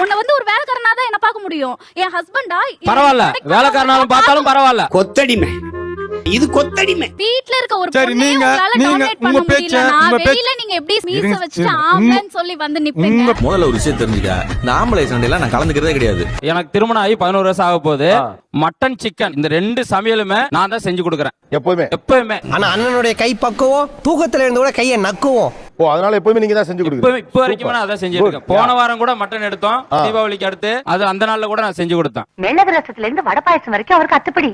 உன்னை வந்து ஒரு வேலைக்காரனா தான் என்ன பார்க்க முடியும். என் ஹஸ்பண்டா பரவாயில்ல, வேலைக்காரனாலும் பார்த்தாலும் பரவாயில்ல. கொத்தடிமை, இது கொத்தடிமை. வீட்ல இருக்க ஒரு சரி, பொண்ணே உங்களால டாமினேட் பண்ண முடியலனா வெளியில நீங்க எப்படி மீச வச்சிட்டு ஆம்பளன்னு சொல்லி வந்து நிப்பீங்க? முதல்ல ஒரு விஷயம் தெரிஞ்சுக்க, நாமளே சண்டையில நான் கலந்துக்கிறதே கிடையாது. எனக்கு திருமணம் ஆகி 11 வருஷம் ஆக போகுது. மட்டன் சிக்கன் இந்த 2 சமையலுமே நான் தான் செஞ்சு கொடுக்குறேன் எப்பவுமே. ஆனா அண்ணனுடைய கை பக்குவோம், தூக்கத்துல இருந்து கூட கையை நக்குவோம். அதனால எப்பவுமே நீங்க தான் செஞ்சு கொடுக்குறீங்க. இப்போ வரைக்கும் நான் அதான் செஞ்சிருக்கேன். போன வாரம் கூட மட்டன் எடுத்தோம், தீபாவளிக்கு அடுத்து. அது அந்த நாள்ல கூட நான் செஞ்சு கொடுத்தேன். மிளகு ரசத்துல இருந்து வடை பாயசம் வரைக்கும் அவருக்கு அத்துப்படி.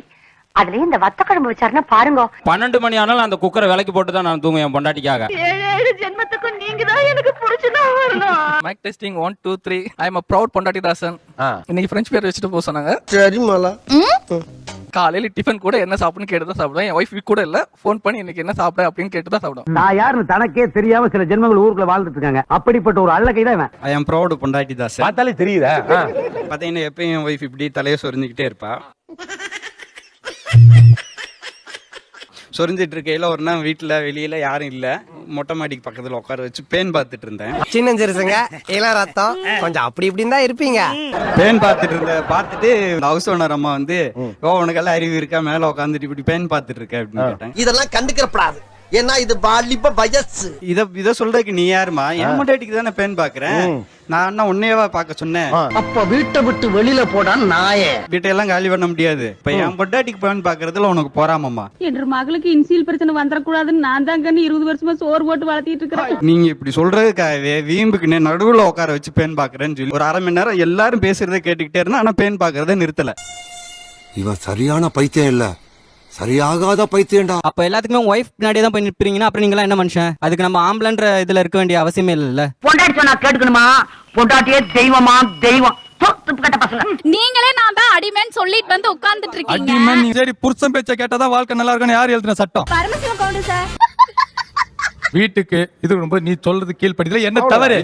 அதுலயும் இந்த வத்த குழம்பு வச்சாருன்னா பாருங்க. 12 மணி ஆனாலும் அந்த குக்கரை விலைக்கு போட்டு தான் நான் தூங்குவேன் என் பொண்டாட்டிக்காக. 7 ஜென்மத்துக்கும் நீங்க தான் எனக்கு புடிச்சதா வரணும். Mike testing 1 2 3. I am a proud பொண்டாட்டி தாசன். இன்னைக்கு ஃப்ரெஞ்ச் பேர் வச்சுட்டு போக சொன்னாங்க. சரி மாலா. காலையில டிஃபன் கூட என்ன சாப்பிடுன்னு கேட்டு தான் சாப்பிடுவேன். என் ஒய்ஃப் கூட இல்ல, ஃபோன் பண்ணி இன்னைக்கு என்ன சாப்பிட அப்படின்னு கேட்டு தான் சாப்பிடுவேன். நான் யாருன்னு தனக்கே தெரியாம சில ஜென்மங்கள் ஊருக்குள்ள வாழ்ந்துட்டு இருக்காங்க. அப்படிப்பட்ட ஒரு அள்ள கைதான் இவன். ஐ அம் proud பொண்டாட்டி தாசன். பார்த்தாலே தெரியுதா? பாத்தீங்கன்னா எப்பயும் என் ஒய்ஃப் இப்படி தலையை சொரிஞ்சுக்கிட்டே இருப்பா. சொரிஞ்சிட்டு இருக்கையில ஒரு நாள் வீட்டுல வெளியில யாரும் இல்ல, மொட்டை மாடிக்கு பக்கத்துல உட்கார வச்சு பேன் பார்த்துட்டு இருந்தேன். சின்ன சிறுசுங்க இளம் ரத்தம் கொஞ்சம் அப்படி இப்படின்னு தான் இருப்பீங்க. பேன் பார்த்துட்டு ஹவுஸ் ஓனர் அம்மா வந்து, உனக்கெல்லாம் அறிவு இருக்கா, மேல உட்காந்துட்டு இப்படி பேன் பார்த்துட்டு இருக்க அப்படின்னு கேட்டாங்க. இதெல்லாம் கண்டுக்கிறப்படாது, ஏன்னா இது வாலிப வயசு. இத சொல்றதுக்கு நீ யாருமா? என் மொட்டைக்கு தானே பேன் பாக்குறேன், நான் உன்னையவா பாக்க சொன்னேன். அப்ப வீட்டை விட்டு வெளியில போடான்னு நாயே. வீட்டையெல்லாம் காலி பண்ண முடியாது. இப்ப என் பொண்டாட்டிக்கு பேன் பாக்குறதுல உனக்கு போறாமம்மா. என்ற மகளுக்கு இன்சியல் பிரச்சனை வந்துடக்கூடாதுன்னு நான் தான் 20 வருஷமா சோறு போட்டு வளர்த்திட்டு இருக்கிறேன். நீங்க இப்படி சொல்றதுக்காகவே வீம்புக்கு நடுவுல உட்கார வச்சு பேன் பாக்குறேன்னு சொல்லி ஒரு 1/2 மணி நேரம் எல்லாரும் பேசுறதை கேட்டுக்கிட்டே இருந்தா, ஆனா பேன் பாக்குறத நிறுத்தல. இவன் சரியான பைத்தியம் இல்ல, சரியாகாத பைத்தியம்டா. அப்ப எல்லாத்துக்குமே ஒய்ஃப் பின்னாடியே தான் போய் நிற்பீங்கன்னா அப்புறம் நீங்க என்ன மனுஷன்? அதுக்கு நம்ம ஆம்பளன்ற இதுல இருக்க வேண்டிய அவசியமே இல்ல. பொண்டாட்டி சொன்னா கேட்டுக்கணுமா? பொண்டாட்டியே தெய்வமா தெய்வம். நீங்களே நான் தான் அடிமேன்னு சொல்லிட்டு வந்து உட்கார்ந்துட்டு இருக்கீங்க. அடிமேன் சரி, புருஷன் பேச்ச கேட்டாதான் வாழ்க்கை நல்லா இருக்குன்னு யார் எழுதின சட்டம்? பரமசிவம் கவுண்டர் சார். வீட்டுக்கு இது ரொம்ப நீ சொல்றது கீழ்படிதல என்ன தவறு.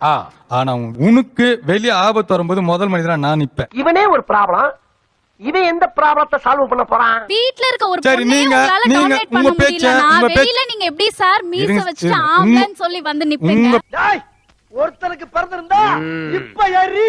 ஆனா உனக்கு வெளிய ஆபத்து வரும்போது முதல் மனிதனா நான் நிப்பேன். இவனே ஒரு ப்ராப்ளம், இவன் எந்த ப்ராப்ளத்தை சால்வ் பண்ண போறான்? வீட்ல இருக்க ஒரு சரி, பொண்ணே உங்களால டாமினேட் பண்ண முடியலனா வெளியில நீங்க எப்படி சார் மீச வச்சிட்டு ஆம்பளன்னு சொல்லி வந்து நிப்பீங்க? ஒருத்தருக்கு பிறந்திருந்தா இப்ப யாரு